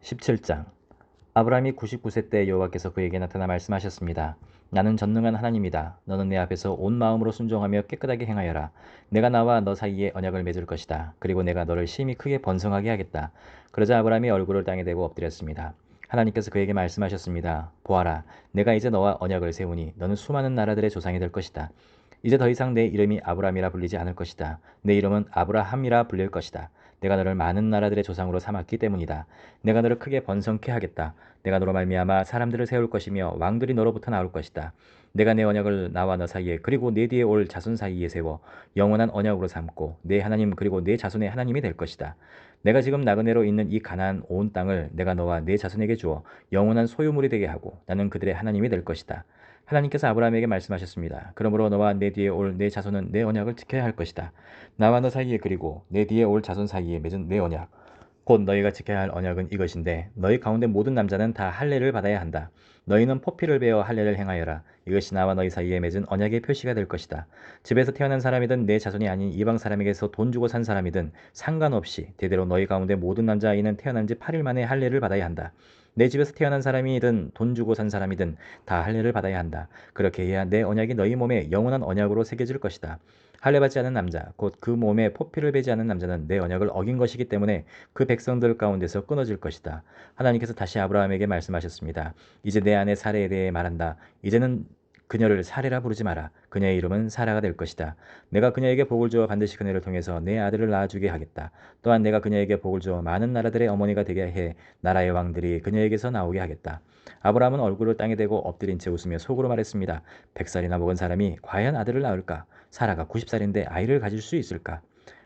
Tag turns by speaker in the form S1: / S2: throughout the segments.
S1: 17장. 아브라함이 99세 때 여호와께서 그에게 나타나 말씀하셨습니다. 나는 전능한 하나님이다. 너는 내 앞에서 온 마음으로 순종하며 깨끗하게 행하여라. 내가 나와 너 사이에 언약을 맺을 것이다. 그리고 내가 너를 심히 크게 번성하게 하겠다. 그러자 아브라함이 얼굴을 땅에 대고 엎드렸습니다. 하나님께서 그에게 말씀하셨습니다. 보아라, 내가 이제 너와 언약을 세우니 너는 수많은 나라들의 조상이 될 것이다. 이제 더 이상 내 이름이 아브라함이라 불리지 않을 것이다. 내 이름은 아브라함이라 불릴 것이다. 내가 너를 많은 나라들의 조상으로 삼았기 때문이다. 내가 너를 크게 번성케 하겠다. 내가 너로 말미암아 사람들을 세울 것이며 왕들이 너로부터 나올 것이다. 내가 내 언약을 나와 너 사이에 그리고 내 뒤에 올 자손 사이에 세워 영원한 언약으로 삼고 내 하나님 그리고 내 자손의 하나님이 될 것이다. 내가 지금 나그네로 있는 이 가나안 온 땅을 내가 너와 내 자손에게 주어 영원한 소유물이 되게 하고 나는 그들의 하나님이 될 것이다. 하나님께서 아브라함에게 말씀하셨습니다. 그러므로 너와 내 뒤에 올 내 자손은 내 언약을 지켜야 할 것이다. 나와 너 사이에 그리고 내 뒤에 올 자손 사이에 맺은 내 언약 곧 너희가 지켜야 할 언약은 이것인데 너희 가운데 모든 남자는 다 할례를 받아야 한다. 너희는 포피를 베어 할례를 행하여라. 이것이 나와 너희 사이에 맺은 언약의 표시가 될 것이다. 집에서 태어난 사람이든 내 자손이 아닌 이방 사람에게서 돈 주고 산 사람이든 상관없이 대대로 너희 가운데 모든 남자아이는 태어난 지 8일 만에 할례를 받아야 한다. 내 집에서 태어난 사람이든 돈 주고 산 사람이든 다 할례를 받아야 한다. 그렇게 해야 내 언약이 너희 몸에 영원한 언약으로 새겨질 것이다. 할례 받지 않은 남자, 곧 그 몸에 포피를 베지 않은 남자는 내 언약을 어긴 것이기 때문에 그 백성들 가운데서 끊어질 것이다. 하나님께서 다시 아브라함에게 말씀하셨습니다. 이제 내 아내 사레에 대해 말한다. 이제는 그녀를 사레라 부르지 마라. 그녀의 이름은 사라가 될 것이다. 내가 그녀에게 복을 주어 반드시 그녀를 통해서 내 아들을 낳아주게 하겠다. 또한 내가 그녀에게 복을 주어 많은 나라들의 어머니가 되게 해 나라의 왕들이 그녀에게서 나오게 하겠다. 아브라함은 얼굴을 땅에 대고 엎드린 채 웃으며 속으로 말했습니다. 100살이나 먹은 사람이 과연 아들을 낳을까? 사라가 90살인데 아이를 가질 수 있을까?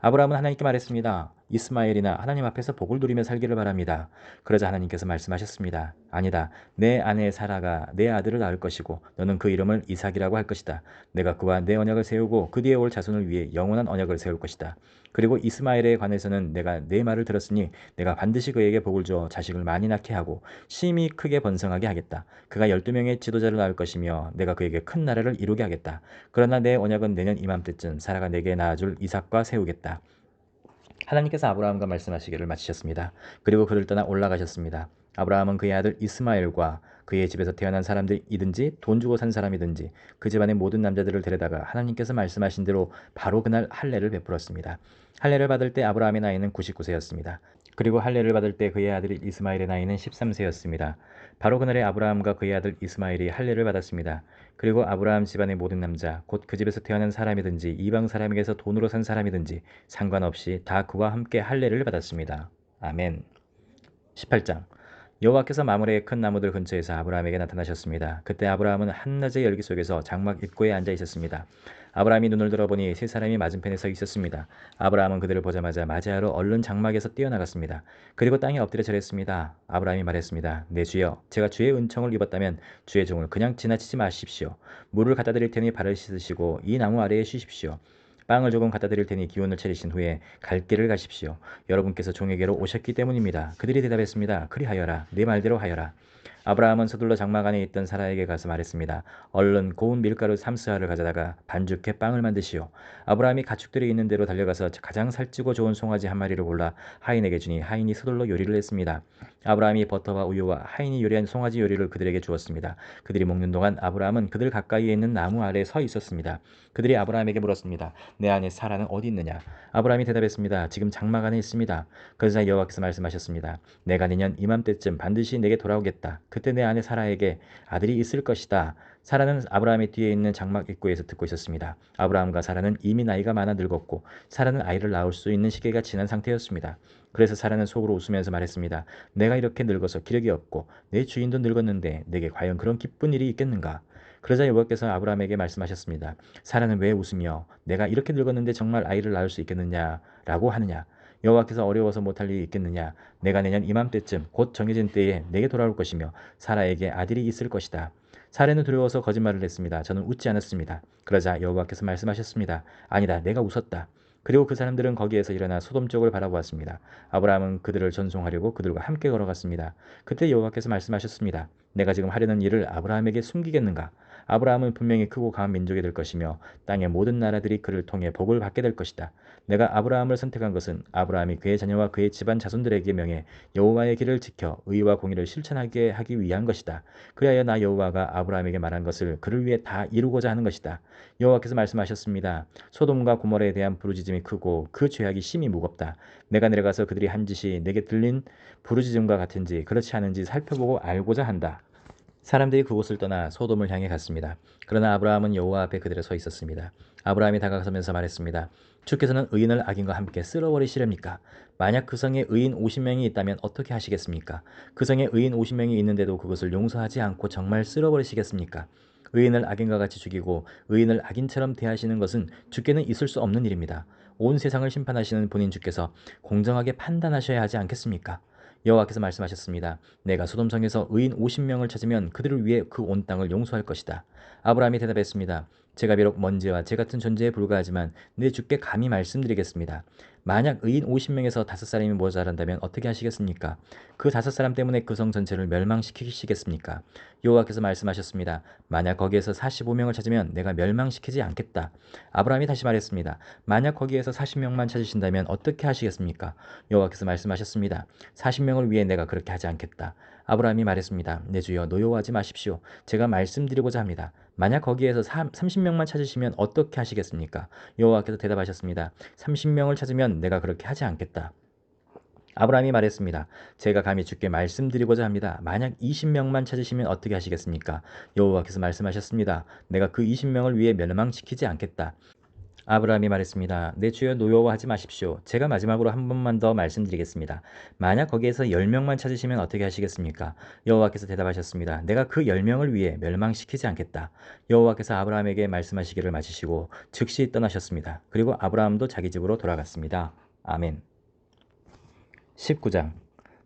S1: 아브라함은 하나님께 말했습니다. 이스마엘이나 하나님 앞에서 복을 누리며 살기를 바랍니다. 그러자 하나님께서 말씀하셨습니다. 아니다. 내 아내 사라가 내 아들을 낳을 것이고 너는 그 이름을 이삭이라고 할 것이다. 내가 그와 내 언약을 세우고 그 뒤에 올 자손을 위해 영원한 언약을 세울 것이다. 그리고 이스마엘에 관해서는 내가 내 말을 들었으니 내가 반드시 그에게 복을 주어 자식을 많이 낳게 하고 심히 크게 번성하게 하겠다. 그가 12명의 지도자를 낳을 것이며 내가 그에게 큰 나라를 이루게 하겠다. 그러나 내 언약은 내년 이맘때쯤 사라가 내게 낳아줄 이삭과 세우겠다. 하나님께서 아브라함과 말씀하시기를 마치셨습니다. 그리고 그를 떠나 올라가셨습니다. 아브라함은 그의 아들 이스마엘과 그의 집에서 태어난 사람들이든지 돈 주고 산 사람이든지 그 집안의 모든 남자들을 데려다가 하나님께서 말씀하신 대로 바로 그날 할례를 베풀었습니다. 할례를 받을 때 아브라함의 나이는 99세였습니다. 그리고 할례를 받을 때 그의 아들 이스마엘의 나이는 13세였습니다. 바로 그날에 아브라함과 그의 아들 이스마엘이 할례를 받았습니다. 그리고 아브라함 집안의 모든 남자, 곧 그 집에서 태어난 사람이든지 이방 사람에게서 돈으로 산 사람이든지 상관없이 다 그와 함께 할례를 받았습니다. 아멘. 18장. 여호와께서 마므레의 큰 나무들 근처에서 아브라함에게 나타나셨습니다. 그때 아브라함은 한낮의 열기 속에서 장막 입구에 앉아 있었습니다. 아브라함이 눈을 들어보니 세 사람이 맞은편에 서 있었습니다. 아브라함은 그들을 보자마자 맞이하러 얼른 장막에서 뛰어나갔습니다. 그리고 땅에 엎드려 절했습니다. 아브라함이 말했습니다. 내 주여, 제가 주의 은총을 입었다면 주의 종을 그냥 지나치지 마십시오. 물을 갖다 드릴 테니 발을 씻으시고 이 나무 아래에 쉬십시오. 빵을 조금 갖다 드릴 테니 기운을 차리신 후에 갈 길을 가십시오. 여러분께서 종에게로 오셨기 때문입니다. 그들이 대답했습니다. 그리하여라. 네 말대로 하여라. 아브라함은 서둘러 장막 안에 있던 사라에게 가서 말했습니다. 얼른 고운 밀가루 3스아를 가져다가 반죽해 빵을 만드시오. 아브라함이 가축들이 있는 대로 달려가서 가장 살찌고 좋은 송아지 한 마리를 골라 하인에게 주니 하인이 서둘러 요리를 했습니다. 아브라함이 버터와 우유와 하인이 요리한 송아지 요리를 그들에게 주었습니다. 그들이 먹는 동안 아브라함은 그들 가까이에 있는 나무 아래에 서 있었습니다. 그들이 아브라함에게 물었습니다. 내 아내 사라는 어디 있느냐? 아브라함이 대답했습니다. 지금 장막 안에 있습니다. 그러자 여호와께서 말씀하셨습니다. 내가 내년 이맘때쯤 반드시 내게 돌아오겠다. 그때 내 아내 사라에게 아들이 있을 것이다. 사라는 아브라함의 뒤에 있는 장막 입구에서 듣고 있었습니다. 아브라함과 사라는 이미 나이가 많아 늙었고 사라는 아이를 낳을 수 있는 시기가 지난 상태였습니다. 그래서 사라는 속으로 웃으면서 말했습니다. 내가 이렇게 늙어서 기력이 없고 내 주인도 늙었는데 내게 과연 그런 기쁜 일이 있겠는가? 그러자 여호와께서 아브라함에게 말씀하셨습니다. 사라는 왜 웃으며 내가 이렇게 늙었는데 정말 아이를 낳을 수 있겠느냐라고 하느냐? 여호와께서 어려워서 못할 일이 있겠느냐? 내가 내년 이맘때쯤 곧 정해진 때에 내게 돌아올 것이며 사라에게 아들이 있을 것이다. 사라는 두려워서 거짓말을 했습니다. 저는 웃지 않았습니다. 그러자 여호와께서 말씀하셨습니다. 아니다, 내가 웃었다. 그리고 그 사람들은 거기에서 일어나 소돔 쪽을 바라보았습니다. 아브라함은 그들을 전송하려고 그들과 함께 걸어갔습니다. 그때 여호와께서 말씀하셨습니다. 내가 지금 하려는 일을 아브라함에게 숨기겠는가? 아브라함은 분명히 크고 강한 민족이 될 것이며 땅의 모든 나라들이 그를 통해 복을 받게 될 것이다. 내가 아브라함을 선택한 것은 아브라함이 그의 자녀와 그의 집안 자손들에게 명해 여호와의 길을 지켜 의와 공의를 실천하게 하기 위한 것이다. 그리하여 나 여호와가 아브라함에게 말한 것을 그를 위해 다 이루고자 하는 것이다. 여호와께서 말씀하셨습니다. 소돔과 고모라에 대한 부르짖음이 크고 그 죄악이 심히 무겁다. 내가 내려가서 그들이 한 짓이 내게 들린 부르짖음과 같은지 그렇지 않은지 살펴보고 알고자 한다. 사람들이 그곳을 떠나 소돔을 향해 갔습니다. 그러나 아브라함은 여호와 앞에 그대로 서 있었습니다. 아브라함이 다가서면서 말했습니다. 주께서는 의인을 악인과 함께 쓸어버리시렵니까? 만약 그 성에 의인 50명이 있다면 어떻게 하시겠습니까? 그 성에 의인 50명이 있는데도 그것을 용서하지 않고 정말 쓸어버리시겠습니까? 의인을 악인과 같이 죽이고 의인을 악인처럼 대하시는 것은 주께는 있을 수 없는 일입니다. 온 세상을 심판하시는 본인 주께서 공정하게 판단하셔야 하지 않겠습니까? 여호와께서 말씀하셨습니다. 내가 소돔성에서 의인 50명을 찾으면 그들을 위해 그 온 땅을 용서할 것이다. 아브라함이 대답했습니다. 제가 비록 먼지와 재 같은 존재에 불과하지만 내 주께 감히 말씀드리겠습니다. 만약 의인 50명에서 5사람이 모자란다면 어떻게 하시겠습니까? 그 5사람 때문에 그 성 전체를 멸망시키시겠습니까? 여호와께서 말씀하셨습니다. 만약 거기에서 45명을 찾으면 내가 멸망시키지 않겠다. 아브라함이 다시 말했습니다. 만약 거기에서 40명만 찾으신다면 어떻게 하시겠습니까? 여호와께서 말씀하셨습니다. 40명을 위해 내가 그렇게 하지 않겠다. 아브라함이 말했습니다. 내 주여 노여워하지 마십시오. 제가 말씀드리고자 합니다. 만약 거기에서 30명만 찾으시면 어떻게 하시겠습니까? 여호와께서 대답하셨습니다. 30명을 찾으면 내가 그렇게 하지 않겠다. 아브라함이 말했습니다. 제가 감히 주께 말씀드리고자 합니다. 만약 20명만 찾으시면 어떻게 하시겠습니까? 여호와께서 말씀하셨습니다. 내가 그 20명을 위해 멸망시키지 않겠다. 아브라함이 말했습니다. 내 주여 노여워하지 마십시오. 제가 마지막으로 한 번만 더 말씀드리겠습니다. 만약 거기에서 10명만 찾으시면 어떻게 하시겠습니까? 여호와께서 대답하셨습니다. 내가 그 10명을 위해 멸망시키지 않겠다. 여호와께서 아브라함에게 말씀하시기를 마치시고 즉시 떠나셨습니다. 그리고 아브라함도 자기 집으로 돌아갔습니다. 아멘. 19장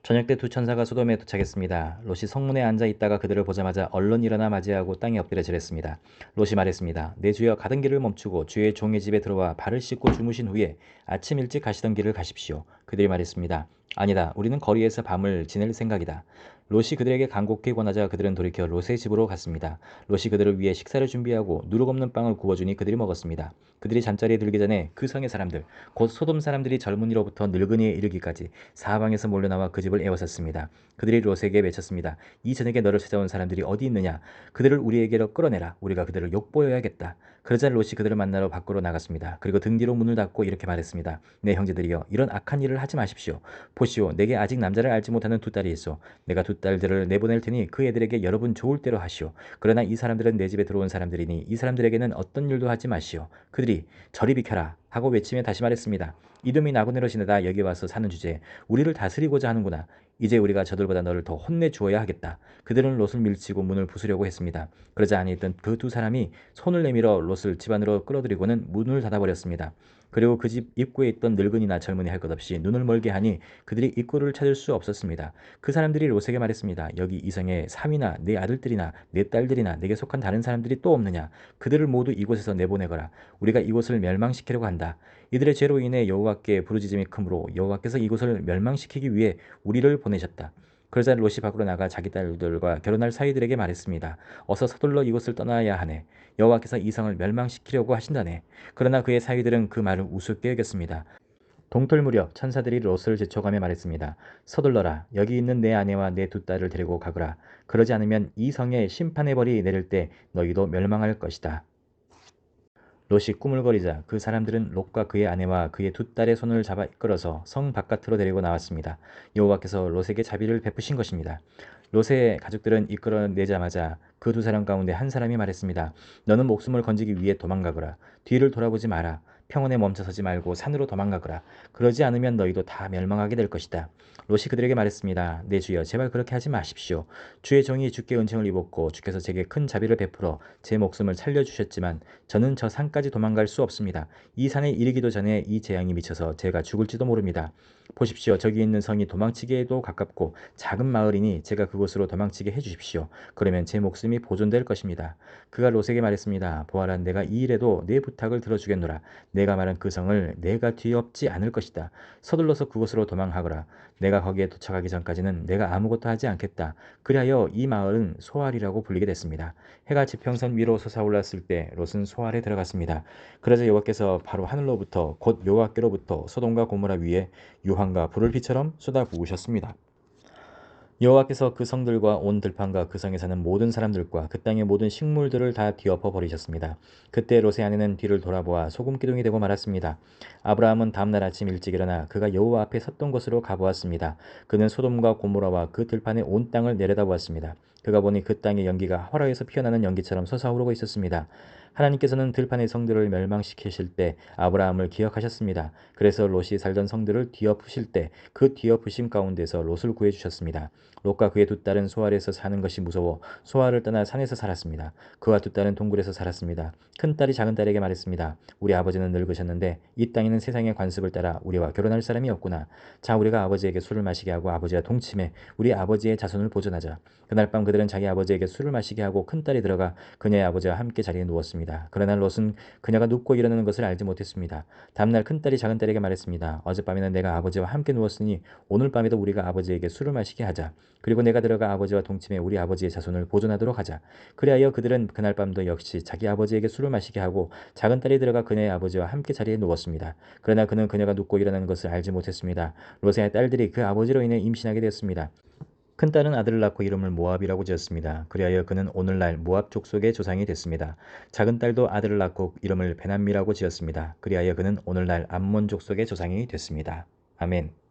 S1: 저녁 때 두 천사가 소돔에 도착했습니다. 롯이 성문에 앉아 있다가 그들을 보자마자 얼른 일어나 맞이하고 땅에 엎드려 절했습니다. 롯이 말했습니다. 내 주여 가던 길을 멈추고 주의 종의 집에 들어와 발을 씻고 주무신 후에 아침 일찍 가시던 길을 가십시오. 그들이 말했습니다. 아니다. 우리는 거리에서 밤을 지낼 생각이다. 롯이 그들에게 간곡히 권하자 그들은 돌이켜 롯의 집으로 갔습니다. 롯이 그들을 위해 식사를 준비하고 누룩 없는 빵을 구워주니 그들이 먹었습니다. 그들이 잠자리에 들기 전에 그 성의 사람들, 곧 소돔 사람들이 젊은이로부터 늙은이에 이르기까지 사방에서 몰려나와 그 집을 에워쌌습니다. 그들이 롯에게 외쳤습니다. 이 저녁에 너를 찾아온 사람들이 어디 있느냐? 그들을 우리에게로 끌어내라. 우리가 그들을 욕보여야겠다. 그러자 롯이 그들을 만나러 밖으로 나갔습니다. 그리고 등 뒤로 문을 닫고 이렇게 말했습니다. 내 형제들이여, 이런 악한 일을 하지 마십시오. 보시오, 내게 아직 남자를 알지 못하는 두 딸이 있어. 내가 두 딸들을 내보낼 테니 그 애들에게 여러분 좋을 대로 하시오. 그러나 이 사람들은 내 집에 들어온 사람들이니 이 사람들에게는 어떤 일도 하지 마시오. 그들이 저리 비켜라 하고 외치며 다시 말했습니다. 이dum이 나그네로 지내다 여기 와서 사는 주제에 우리를 다스리고자 하는구나. 이제 우리가 저들보다 너를 더 혼내주어야 하겠다. 그들은 롯을 밀치고 문을 부수려고 했습니다. 그러자 안에 있던 그 두 사람이 손을 내밀어 롯을 집 안으로 끌어들이고는 문을 닫아버렸습니다. 그리고 그 집 입구에 있던 늙은이나 젊은이 할 것 없이 눈을 멀게 하니 그들이 입구를 찾을 수 없었습니다. 그 사람들이 롯에게 말했습니다. 여기 이 성에 삼이나 내 아들들이나 내 딸들이나 내게 속한 다른 사람들이 또 없느냐? 그들을 모두 이곳에서 내보내거라. 우리가 이곳을 멸망시키려고 한다. 이들의 죄로 인해 여호와께 부르짖음이 크므로 여호와께서 이곳을 멸망시키기 위해 우리를 보내셨다. 그러자 롯이 밖으로 나가 자기 딸들과 결혼할 사이들에게 말했습니다. 어서 서둘러 이곳을 떠나야 하네. 여호와께서 이 성을 멸망시키려고 하신다네. 그러나 그의 사위들은 그 말을 우습게 여겼습니다. 동틀 무렵 천사들이 롯을 제쳐가며 말했습니다. 서둘러라. 여기 있는 내 아내와 내 두 딸을 데리고 가거라. 그러지 않으면 이 성에 심판의 벌이 내릴 때 너희도 멸망할 것이다. 롯이 꾸물거리자 그 사람들은 롯과 그의 아내와 그의 두 딸의 손을 잡아 이끌어서 성 바깥으로 데리고 나왔습니다. 여호와께서 롯에게 자비를 베푸신 것입니다. 롯의 가족들은 이끌어내자마자 그 두 사람 가운데 한 사람이 말했습니다. 너는 목숨을 건지기 위해 도망가거라. 뒤를 돌아보지 마라. 평원에 멈춰서지 말고 산으로 도망가거라. 그러지 않으면 너희도 다 멸망하게 될 것이다. 롯이 그들에게 말했습니다. 내 주여, 제발 그렇게 하지 마십시오. 주의 종이 주께 은총을 입었고 주께서 제게 큰 자비를 베풀어 제 목숨을 살려주셨지만 저는 저 산까지 도망갈 수 없습니다. 이 산에 이르기도 전에 이 재앙이 미쳐서 제가 죽을지도 모릅니다. 보십시오. 저기 있는 성이 도망치기에도 가깝고 작은 마을이니 제가 그곳으로 도망치게 해주십시오. 그러면 제 목숨이 보존될 것입니다. 그가 롯에게 말했습니다. 보아라, 내가 이 일에도 내 부탁을 들어주겠노라. 내가 말한 그 성을 내가 뒤엎지 않을 것이다. 서둘러서 그곳으로 도망하거라. 내가 거기에 도착하기 전까지는 내가 아무것도 하지 않겠다. 그리하여 이 마을은 소알이라고 불리게 됐습니다. 해가 지평선 위로 솟아올랐을 때 롯은 소알에 들어갔습니다. 그러자 여호와께서 바로 하늘로부터 곧 여호와께로부터 소돔과 고모라 위에 유황과 불을 비처럼 쏟아 부으셨습니다. 여호와께서 그 성들과 온 들판과 그 성에 사는 모든 사람들과 그 땅의 모든 식물들을 다 뒤엎어 버리셨습니다. 그때 롯의 아내는 뒤를 돌아보아 소금 기둥이 되고 말았습니다. 아브라함은 다음날 아침 일찍 일어나 그가 여호와 앞에 섰던 곳으로 가보았습니다. 그는 소돔과 고모라와 그 들판의 온 땅을 내려다보았습니다. 그가 보니 그 땅의 연기가 화로에서 피어나는 연기처럼 솟아오르고 있었습니다. 하나님께서는 들판의 성들을 멸망시키실 때 아브라함을 기억하셨습니다. 그래서 롯이 살던 성들을 뒤엎으실 때 그 뒤엎으심 가운데서 롯을 구해주셨습니다. 롯과 그의 두 딸은 소알에서 사는 것이 무서워 소알을 떠나 산에서 살았습니다. 그와 두 딸은 동굴에서 살았습니다. 큰 딸이 작은 딸에게 말했습니다. 우리 아버지는 늙으셨는데 이 땅에는 세상의 관습을 따라 우리와 결혼할 사람이 없구나. 자, 우리가 아버지에게 술을 마시게 하고 아버지와 동침해 우리 아버지의 자손을 보존하자. 그날 밤 그들은 자기 아버지에게 술을 마시게 하고 큰 딸이 들어가 그녀의 아버지와 함께 자리에 누웠습니다. 그러나 롯은 그녀가 눕고 일어나는 것을 알지 못했습니다. 다음날 큰 딸이 작은 딸에게 말했습니다. 어젯밤에는 내가 아버지와 함께 누웠으니 오늘 밤에도 우리가 아버지에게 술을 마시게 하자. 그리고 내가 들어가 아버지와 동침해 우리 아버지의 자손을 보존하도록 하자. 그리하여 그들은 그날 밤도 역시 자기 아버지에게 술을 마시게 하고 작은 딸이 들어가 그녀의 아버지와 함께 자리에 누웠습니다. 그러나 그는 그녀가 눕고 일어나는 것을 알지 못했습니다. 롯의 딸들이 그 아버지로 인해 임신하게 되었습니다. 큰 딸은 아들을 낳고 이름을 모압이라고 지었습니다. 그리하여 그는 오늘날 모압 족속의 조상이 됐습니다. 작은 딸도 아들을 낳고 이름을 베남미라고 지었습니다. 그리하여 그는 오늘날 암몬 족속의 조상이 됐습니다. 아멘.